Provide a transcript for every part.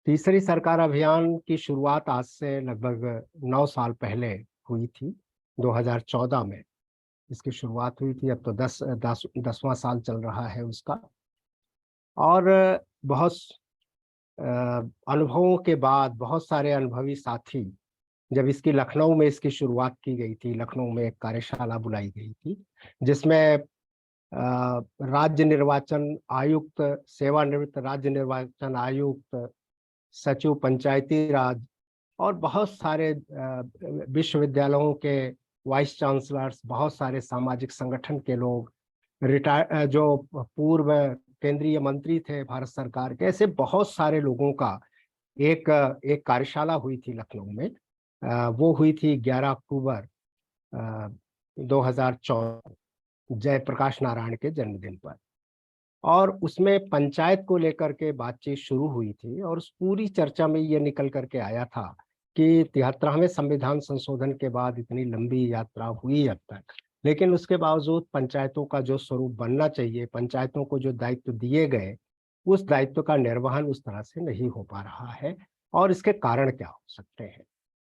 तीसरी सरकार अभियान की शुरुआत आज से लगभग 9 साल पहले हुई थी। 2014 में इसकी शुरुआत हुई थी। अब तो 10वां साल चल रहा है उसका। और बहुत अ, अनुभवों के बाद बहुत सारे अनुभवी साथी, जब इसकी लखनऊ में इसकी शुरुआत की गई थी, लखनऊ में एक कार्यशाला बुलाई गई थी जिसमें राज्य निर्वाचन आयुक्त, सेवानिवृत्त राज्य निर्वाचन आयुक्त, सचिव पंचायती राज और बहुत सारे विश्वविद्यालयों के वाइस चांसलर्स, बहुत सारे सामाजिक संगठन के लोग, जो पूर्व केंद्रीय मंत्री थे भारत सरकार के, ऐसे बहुत सारे लोगों का एक एक कार्यशाला हुई थी लखनऊ में। वो हुई थी 11 अक्टूबर 2014, जयप्रकाश नारायण के जन्मदिन पर। और उसमें पंचायत को लेकर के बातचीत शुरू हुई थी और उस पूरी चर्चा में ये निकल करके आया था कि 73वें संविधान संशोधन के बाद इतनी लंबी यात्रा हुई अब तक, लेकिन उसके बावजूद पंचायतों का जो स्वरूप बनना चाहिए, पंचायतों को जो दायित्व दिए गए, उस दायित्व का निर्वहन उस तरह से नहीं हो पा रहा है। और इसके कारण क्या हो सकते हैं?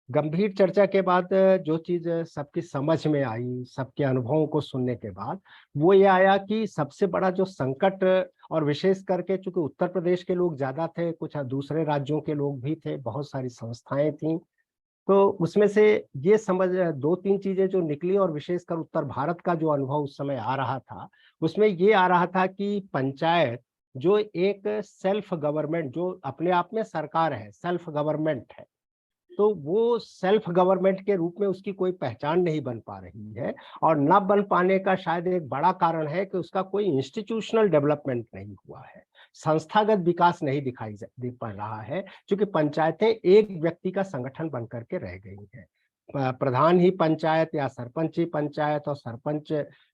गंभीर चर्चा के बाद जो चीज सबकी समझ में आई, सबके अनुभवों को सुनने के बाद, वो ये आया कि सबसे बड़ा जो संकट, और विशेष करके चूंकि उत्तर प्रदेश के लोग ज्यादा थे, कुछ दूसरे राज्यों के लोग भी थे, बहुत सारी संस्थाएं थीं, तो उसमें से ये समझ दो तीन चीजें जो निकली, और विशेषकर उत्तर भारत का जो अनुभव उस समय आ रहा था, उसमें ये आ रहा था कि पंचायत जो एक सेल्फ गवर्नमेंट, जो अपने आप में सरकार है, सेल्फ गवर्नमेंट है, तो वो सेल्फ गवर्नमेंट के रूप में उसकी कोई पहचान नहीं बन पा रही है। और न बन पाने का शायद एक बड़ा कारण है कि उसका कोई इंस्टीट्यूशनल डेवलपमेंट नहीं हुआ है, संस्थागत विकास नहीं दिख पड़ रहा है, क्योंकि पंचायतें एक व्यक्ति का संगठन बन करके रह गई हैं। प्रधान ही पंचायत या सरपंच ही पंचायत, और सरपंच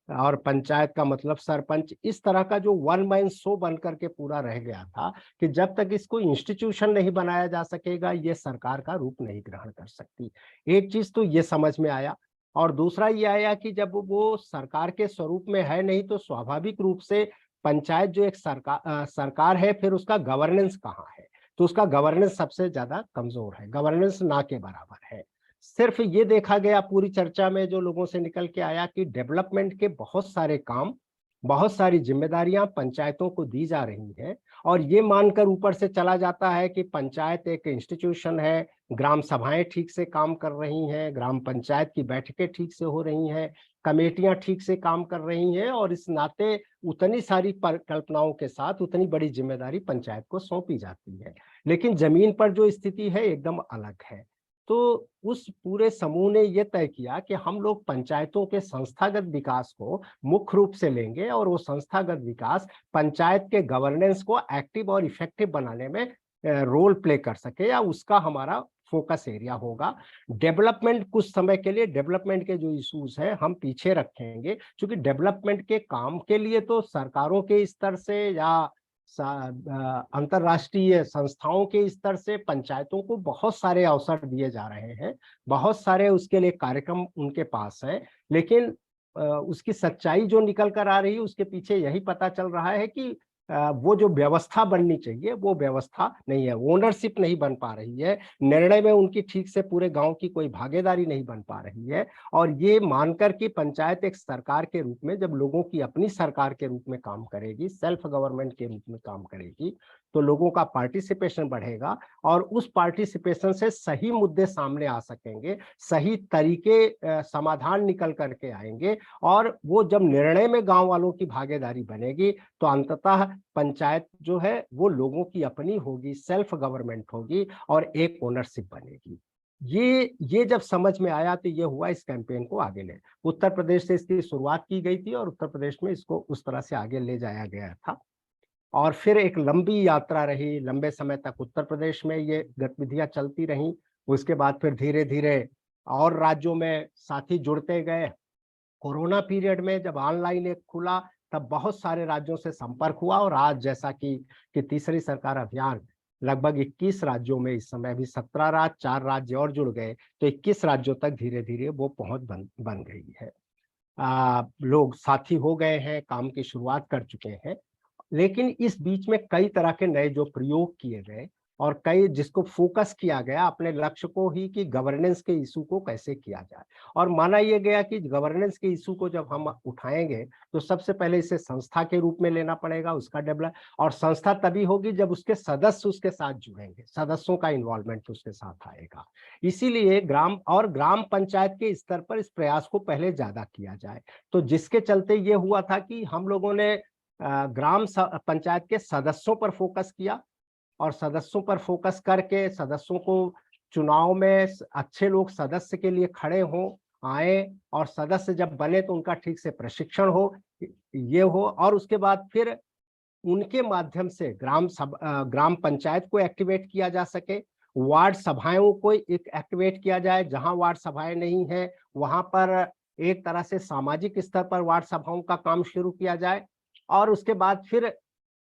और पंचायत का मतलब सरपंच, इस तरह का जो वन मैन शो बन करके पूरा रह गया था कि जब तक इसको इंस्टीट्यूशन नहीं बनाया जा सकेगा, ये सरकार का रूप नहीं ग्रहण कर सकती। एक चीज तो ये समझ में आया, और दूसरा ये आया कि जब वो सरकार के स्वरूप में है नहीं, तो स्वाभाविक रूप से पंचायत जो एक सरकार है, फिर उसका गवर्नेंस कहाँ है? तो उसका गवर्नेंस सबसे ज्यादा कमजोर है, गवर्नेंस ना के बराबर है। सिर्फ ये देखा गया पूरी चर्चा में, जो लोगों से निकल के आया, कि डेवलपमेंट के बहुत सारे काम, बहुत सारी जिम्मेदारियां पंचायतों को दी जा रही हैं, और ये मानकर ऊपर से चला जाता है कि पंचायत एक इंस्टीट्यूशन है, ग्राम सभाएं ठीक से काम कर रही हैं, ग्राम पंचायत की बैठकें ठीक से हो रही हैं, कमेटियां ठीक से काम कर रही हैं, और इस नाते उतनी सारी परिकल्पनाओं के साथ उतनी बड़ी जिम्मेदारी पंचायत को सौंपी जाती है। लेकिन जमीन पर जो स्थिति है एकदम अलग है। तो उस पूरे समूह ने यह तय किया कि हम लोग पंचायतों के संस्थागत विकास को मुख्य रूप से लेंगे, और वो संस्थागत विकास पंचायत के गवर्नेंस को एक्टिव और इफेक्टिव बनाने में रोल प्ले कर सके, या उसका हमारा फोकस एरिया होगा। डेवलपमेंट कुछ समय के लिए, डेवलपमेंट के जो इश्यूज है हम पीछे रखेंगे, क्योंकि डेवलपमेंट के काम के लिए तो सरकारों के स्तर से या अंतरराष्ट्रीय संस्थाओं के स्तर से पंचायतों को बहुत सारे अवसर दिए जा रहे हैं, बहुत सारे उसके लिए कार्यक्रम उनके पास हैं। लेकिन उसकी सच्चाई जो निकल कर आ रही है, उसके पीछे यही पता चल रहा है कि वो जो व्यवस्था बननी चाहिए वो व्यवस्था नहीं है, ओनरशिप नहीं बन पा रही है, निर्णय में उनकी ठीक से पूरे गांव की कोई भागीदारी नहीं बन पा रही है। और ये मानकर कि पंचायत एक सरकार के रूप में, जब लोगों की अपनी सरकार के रूप में काम करेगी, सेल्फ गवर्नमेंट के रूप में काम करेगी, तो लोगों का पार्टिसिपेशन बढ़ेगा, और उस पार्टिसिपेशन से सही मुद्दे सामने आ सकेंगे, सही तरीके समाधान निकल करके आएंगे, और वो जब निर्णय में गांव वालों की भागीदारी बनेगी, तो अंततः पंचायत जो है वो लोगों की अपनी होगी, सेल्फ गवर्नमेंट होगी, और एक ओनरशिप बनेगी। ये जब समझ में आया, तो ये हुआ इस कैंपेन को आगे ले, उत्तर प्रदेश से इसकी शुरुआत की गई थी, और उत्तर प्रदेश में इसको उस तरह से आगे ले जाया गया था। और फिर एक लंबी यात्रा रही, लंबे समय तक उत्तर प्रदेश में ये गतिविधियां चलती रहीं। उसके बाद फिर धीरे धीरे और राज्यों में साथी जुड़ते गए। कोरोना पीरियड में जब ऑनलाइन एक खुला, तब बहुत सारे राज्यों से संपर्क हुआ, और आज जैसा कि तीसरी सरकार अभियान लगभग 21 राज्यों में, इस समय भी 17 राज्य, 4 राज्य और जुड़ गए, तो 21 राज्यों तक धीरे धीरे वो पहुंच बन गई है। लोग साथी हो गए हैं, काम की शुरुआत कर चुके हैं। लेकिन इस बीच में कई तरह के नए जो प्रयोग किए गए, और कई जिसको फोकस किया गया अपने लक्ष्य को ही कि गवर्नेंस के इशू को कैसे किया जाए। और माना यह गया कि गवर्नेंस के इशू को जब हम उठाएंगे तो सबसे पहले इसे संस्था के रूप में लेना पड़ेगा, उसका डेवलप, और संस्था तभी होगी जब उसके सदस्य उसके साथ जुड़ेंगे, सदस्यों का इन्वॉल्वमेंट उसके साथ आएगा। इसीलिए ग्राम पंचायत के स्तर पर इस प्रयास को पहले ज्यादा किया जाए। तो जिसके चलते ये हुआ था कि हम लोगों ने पंचायत के सदस्यों पर फोकस किया, और सदस्यों पर फोकस करके सदस्यों को चुनाव में अच्छे लोग सदस्य के लिए खड़े हों, आए, और सदस्य जब बने तो उनका ठीक से प्रशिक्षण हो, ये हो, और उसके बाद फिर उनके माध्यम से ग्राम पंचायत को एक्टिवेट किया जा सके, वार्ड सभाओं को एक एक्टिवेट किया जाए, जहां वार्ड सभाएं नहीं है वहां पर एक तरह से सामाजिक स्तर पर वार्ड सभाओं का काम शुरू किया जाए, और उसके बाद फिर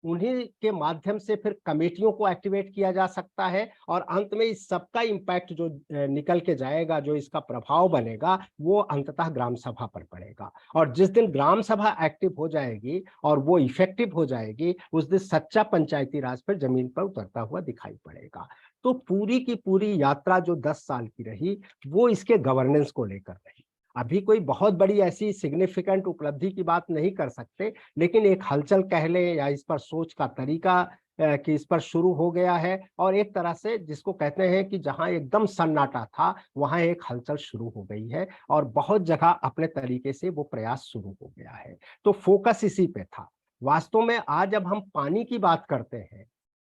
उन्हीं के माध्यम से फिर कमेटियों को एक्टिवेट किया जा सकता है, और अंत में इस सबका इम्पैक्ट जो निकल के जाएगा, जो इसका प्रभाव बनेगा, वो अंततः ग्राम सभा पर पड़ेगा। और जिस दिन ग्राम सभा एक्टिव हो जाएगी और वो इफेक्टिव हो जाएगी, उस दिन सच्चा पंचायती राज पर जमीन पर उतरता हुआ दिखाई पड़ेगा। तो पूरी की पूरी यात्रा जो 10 साल की रही, वो इसके गवर्नेंस को लेकर रही। अभी कोई बहुत बड़ी ऐसी सिग्निफिकेंट उपलब्धि की बात नहीं कर सकते, लेकिन एक हलचल कह लें या इस पर सोच का तरीका कि इस पर शुरू हो गया है, और एक तरह से जिसको कहते हैं कि जहां एकदम सन्नाटा था वहां एक हलचल शुरू हो गई है, और बहुत जगह अपने तरीके से वो प्रयास शुरू हो गया है। तो फोकस इसी पे था। वास्तव में आज जब हम पानी की बात करते हैं,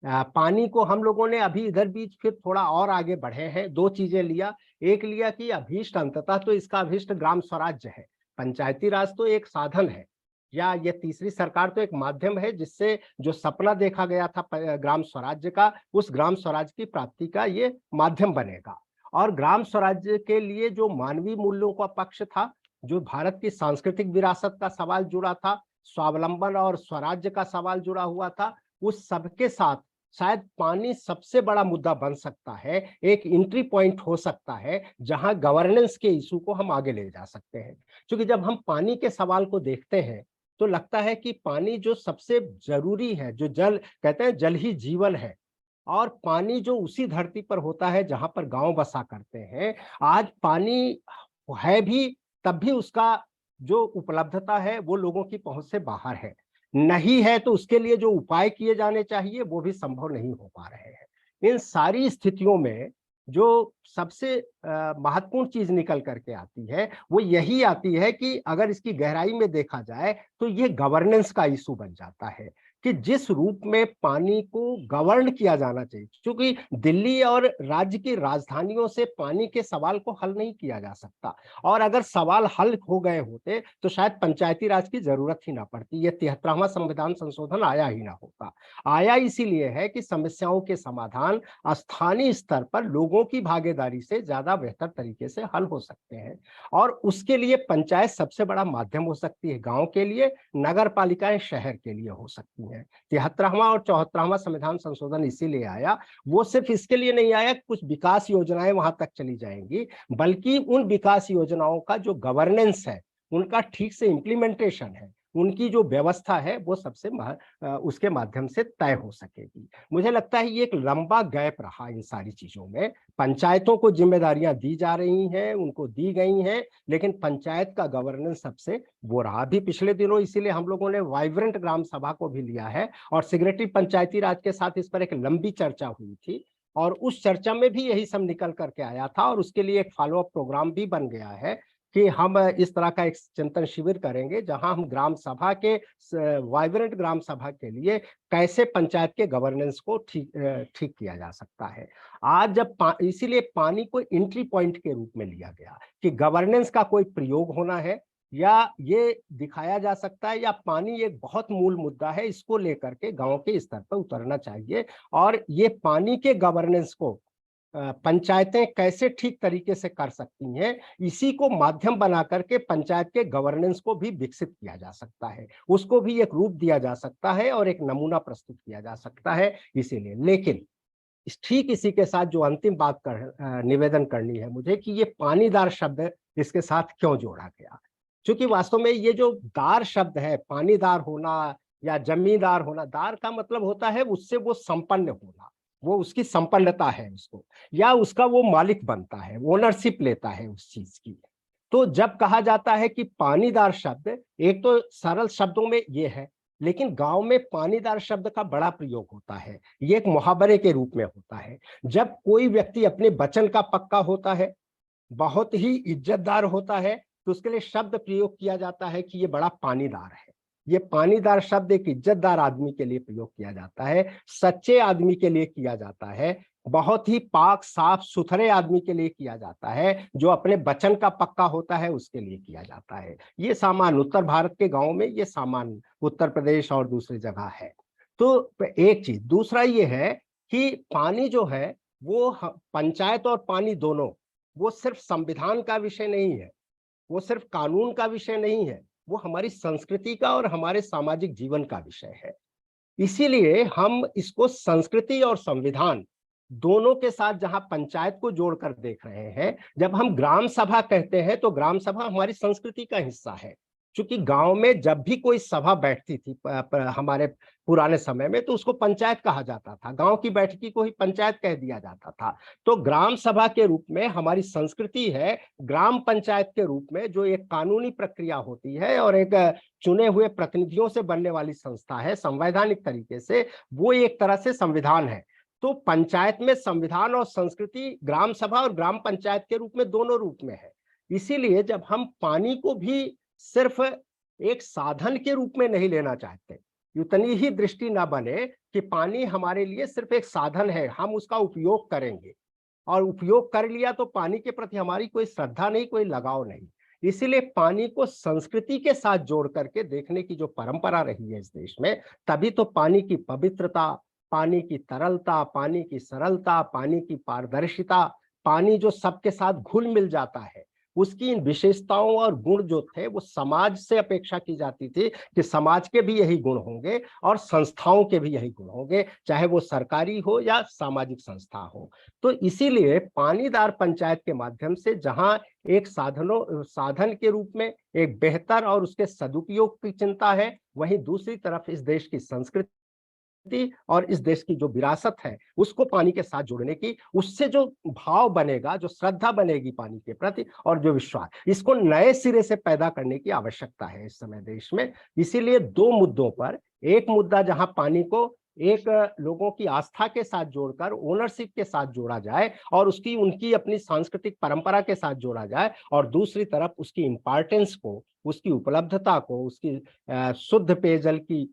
पानी को हम लोगों ने अभी इधर बीच फिर थोड़ा और आगे बढ़े हैं, दो चीजें लिया। एक लिया कि अभीष्ट, अंततः तो इसका अभीष्ट ग्राम स्वराज्य है, पंचायती राज तो एक साधन है, या ये तीसरी सरकार तो एक माध्यम है जिससे जो सपना देखा गया था ग्राम स्वराज्य का, उस ग्राम स्वराज्य की प्राप्ति का ये माध्यम बनेगा। और ग्राम स्वराज्य के लिए जो मानवीय मूल्यों का पक्ष था, जो भारत की सांस्कृतिक विरासत का सवाल जुड़ा था, स्वावलंबन और स्वराज्य का सवाल जुड़ा हुआ था, उस सबके साथ शायद पानी सबसे बड़ा मुद्दा बन सकता है, एक एंट्री पॉइंट हो सकता है जहां गवर्नेंस के इशू को हम आगे ले जा सकते हैं। क्योंकि जब हम पानी के सवाल को देखते हैं तो लगता है कि पानी जो सबसे जरूरी है, जो जल कहते हैं जल ही जीवन है, और पानी जो उसी धरती पर होता है जहां पर गांव बसा करते हैं, आज पानी है भी तब भी उसका जो उपलब्धता है वो लोगों की पहुंच से बाहर है, नहीं है तो उसके लिए जो उपाय किए जाने चाहिए वो भी संभव नहीं हो पा रहे हैं। इन सारी स्थितियों में जो सबसे महत्वपूर्ण चीज निकल करके आती है वो यही आती है कि अगर इसकी गहराई में देखा जाए तो ये गवर्नेंस का इशू बन जाता है, कि जिस रूप में पानी को गवर्न किया जाना चाहिए, क्योंकि दिल्ली और राज्य की राजधानियों से पानी के सवाल को हल नहीं किया जा सकता, और अगर सवाल हल हो गए होते तो शायद पंचायती राज की जरूरत ही ना पड़ती, ये 73वां संविधान संशोधन आया ही ना होता। आया इसीलिए है कि समस्याओं के समाधान स्थानीय स्तर पर लोगों की भागीदारी से ज्यादा बेहतर तरीके से हल हो सकते हैं, और उसके लिए पंचायत सबसे बड़ा माध्यम हो सकती है, गांव के लिए, नगर पालिकाएं शहर के लिए हो सकती हैं। 73वां और 74वां संविधान संशोधन इसीलिए आया, वो सिर्फ इसके लिए नहीं आया कुछ विकास योजनाएं वहां तक चली जाएंगी, बल्कि उन विकास योजनाओं का जो गवर्नेंस है, उनका ठीक से इम्प्लीमेंटेशन है, उनकी जो व्यवस्था है वो सबसे उसके माध्यम से तय हो सकेगी। मुझे लगता है ये एक लंबा गैप रहा इन सारी चीजों में। पंचायतों को जिम्मेदारियां दी जा रही हैं, उनको दी गई हैं, लेकिन पंचायत का गवर्नेंस सबसे वो रहा। अभी पिछले दिनों इसीलिए हम लोगों ने वाइब्रेंट ग्राम सभा को भी लिया है, और सेक्रेटरी पंचायती राज के साथ इस पर एक लंबी चर्चा हुई थी, और उस चर्चा में भी यही सब निकल करके आया था, और उसके लिए एक फॉलो अप प्रोग्राम भी बन गया है कि हम इस तरह का एक चिंतन शिविर करेंगे जहां हम ग्राम सभा के वाइब्रेंट ग्राम सभा के लिए कैसे पंचायत के गवर्नेंस को ठीक किया जा सकता है। आज जब इसीलिए पानी को एंट्री पॉइंट के रूप में लिया गया कि गवर्नेंस का कोई प्रयोग होना है, या ये दिखाया जा सकता है, या पानी एक बहुत मूल मुद्दा है, इसको लेकर के गांव के स्तर पर उतरना चाहिए, और ये पानी के गवर्नेंस को पंचायतें कैसे ठीक तरीके से कर सकती हैं, इसी को माध्यम बना करके पंचायत के गवर्नेंस को भी विकसित किया जा सकता है, उसको भी एक रूप दिया जा सकता है और एक नमूना प्रस्तुत किया जा सकता है। इसीलिए लेकिन ठीक इसी के साथ जो अंतिम बात निवेदन करनी है मुझे कि ये पानीदार शब्द इसके साथ क्यों जोड़ा गया, क्योंकि वास्तव में ये जो दार शब्द है, पानीदार होना या जमींदार होना, दार का मतलब होता है उससे वो संपन्न होना, वो उसकी संपन्नता है उसको, या उसका वो मालिक बनता है, ओनरशिप लेता है उस चीज की। तो जब कहा जाता है कि पानीदार शब्द, एक तो सरल शब्दों में ये है, लेकिन गांव में पानीदार शब्द का बड़ा प्रयोग होता है। ये एक मुहावरे के रूप में होता है। जब कोई व्यक्ति अपने वचन का पक्का होता है, बहुत ही इज्जतदार होता है, तो उसके लिए शब्द प्रयोग किया जाता है कि ये बड़ा पानीदार है। ये पानीदार शब्द एक इज्जतदार आदमी के लिए प्रयोग किया जाता है, सच्चे आदमी के लिए किया जाता है, बहुत ही पाक साफ सुथरे आदमी के लिए किया जाता है, जो अपने वचन का पक्का होता है उसके लिए किया जाता है। ये सामान्य उत्तर भारत के गांव में, ये सामान्य उत्तर प्रदेश और दूसरी जगह है। तो एक चीज, दूसरा ये है कि पानी जो है वो पंचायत और पानी दोनों, वो सिर्फ संविधान का विषय नहीं है, वो सिर्फ कानून का विषय नहीं है, वो हमारी संस्कृति का और हमारे सामाजिक जीवन का विषय है। इसीलिए हम इसको संस्कृति और संविधान दोनों के साथ जहां पंचायत को जोड़कर देख रहे हैं। जब हम ग्राम सभा कहते हैं तो ग्राम सभा हमारी संस्कृति का हिस्सा है। क्योंकि गांव में जब भी कोई सभा बैठती थी हमारे पुराने समय में, तो उसको पंचायत कहा जाता था। गांव की बैठकी को ही पंचायत कह दिया जाता था। तो ग्राम सभा के रूप में हमारी संस्कृति है, ग्राम पंचायत के रूप में जो एक कानूनी प्रक्रिया होती है और एक चुने हुए प्रतिनिधियों से बनने वाली संस्था है संवैधानिक तरीके से, वो एक तरह से संविधान है। तो पंचायत में संविधान और संस्कृति ग्राम सभा और ग्राम पंचायत के रूप में दोनों रूप में है। इसीलिए जब हम पानी को भी सिर्फ एक साधन के रूप में नहीं लेना चाहते, उतनी ही दृष्टि ना बने कि पानी हमारे लिए सिर्फ एक साधन है, हम उसका उपयोग करेंगे और उपयोग कर लिया तो पानी के प्रति हमारी कोई श्रद्धा नहीं, कोई लगाव नहीं। इसीलिए पानी को संस्कृति के साथ जोड़ करके देखने की जो परंपरा रही है इस देश में, तभी तो पानी की पवित्रता, पानी की तरलता, पानी की सरलता, पानी की पारदर्शिता, पानी जो सबके साथ घुल मिल जाता है, उसकी इन विशेषताओं और गुण जो थे वो समाज से अपेक्षा की जाती थी कि समाज के भी यही गुण होंगे और संस्थाओं के भी यही गुण होंगे, चाहे वो सरकारी हो या सामाजिक संस्था हो। तो इसीलिए पानीदार पंचायत के माध्यम से जहां एक साधन के रूप में एक बेहतर और उसके सदुपयोग की चिंता है, वहीं दूसरी तरफ इस देश की संस्कृति और इस देश की जो विरासत है उसको पानी के साथ जोड़ने की, उससे जो भाव बनेगा, जो श्रद्धा बनेगी पानी के प्रति और जो विश्वास, इसको नए सिरे से पैदा करने की आवश्यकता है इस समय देश में। इसीलिए दो मुद्दों पर, एक मुद्दा जहां पानी को एक लोगों की आस्था के साथ जोड़कर ओनरशिप के साथ जोड़ा जाए और उसकी उनकी अपनी सांस्कृतिक परंपरा के साथ जोड़ा जाए, और दूसरी तरफ उसकी इंपॉर्टेंस को, उसकी उपलब्धता को, उसकी शुद्ध पेयजल की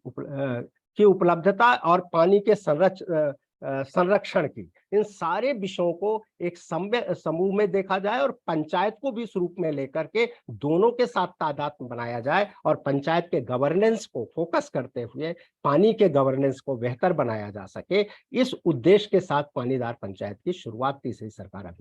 उपलब्धता और पानी के संरक्षण की, इन सारे विषयों को एक समूह में देखा जाए और पंचायत को भी इस रूप में लेकर के दोनों के साथ तादात्म्य बनाया जाए और पंचायत के गवर्नेंस को फोकस करते हुए पानी के गवर्नेंस को बेहतर बनाया जा सके। इस उद्देश्य के साथ पानीदार पंचायत की शुरुआत की सरकार